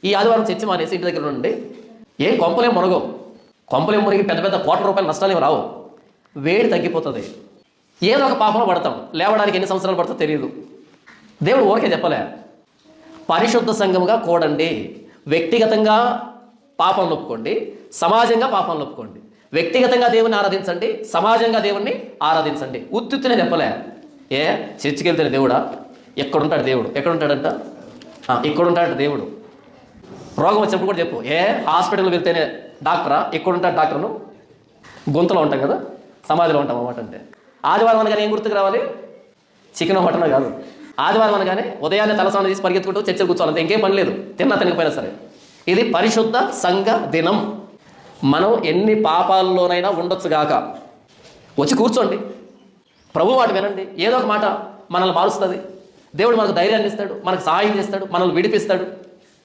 ఈ ఆదివారం చర్చి మానేసి ఇంటి దగ్గర నుండి ఏం కొంపలేం మునగవు, కొంపలేం మునిగి పెద్ద పెద్ద ₹1,00,000 నష్టాలు రావు. వేడి తగ్గిపోతుంది. ఏదో ఒక పాపంలో పడతాం. లేవడానికి ఎన్ని సంవత్సరాలు పడుతుందో తెలియదు. దేవుడు ఊరికే చెప్పలే, పరిశుద్ధ సంఘముగా కూడండి. వ్యక్తిగతంగా పాపం ఒప్పుకోండి, సమాజంగా పాపం ఒప్పుకోండి. వ్యక్తిగతంగా దేవుని ఆరాధించండి, సమాజంగా దేవుణ్ణి ఆరాధించండి. ఉత్తునే చెప్పలే. చర్చికి వెళ్తేనే దేవుడా? ఎక్కడుంటాడు దేవుడు? ఎక్కడుంటాడంట? ఇక్కడుంటాడు దేవుడు. రోగం వచ్చినప్పుడు కూడా చెప్పు. హాస్పిటల్కి వెళ్తేనే డాక్టరా? ఎక్కడుంటాడు డాక్టర్ను? గొంతులో ఉంటాం కదా, సమాధిలో ఉంటాం అన్నమాట. అంటే ఆదివారం అనగానే ఏం గుర్తుకు రావాలి? చికెన్ మటన్ కాదు. ఆదివారం అనగానే ఉదయాన్నే తలస్నానం తీసి పరిగెత్తుకుంటూ చర్చలు కూర్చోవాలి. ఇంకేం పని లేదు, తిన్నా తినకపోయినా సరే. ఇది పరిశుద్ధ సంఘ దినం. మనం ఎన్ని పాపాల్లోనైనా ఉండొచ్చు గాక, వచ్చి కూర్చోండి, ప్రభు మాట వినండి. ఏదో ఒక మాట మనల్ని మారుస్తుంది. దేవుడు మనకు ధైర్యాన్ని ఇస్తాడు, మనకు సహాయం చేస్తాడు, మనల్ని విడిపిస్తాడు.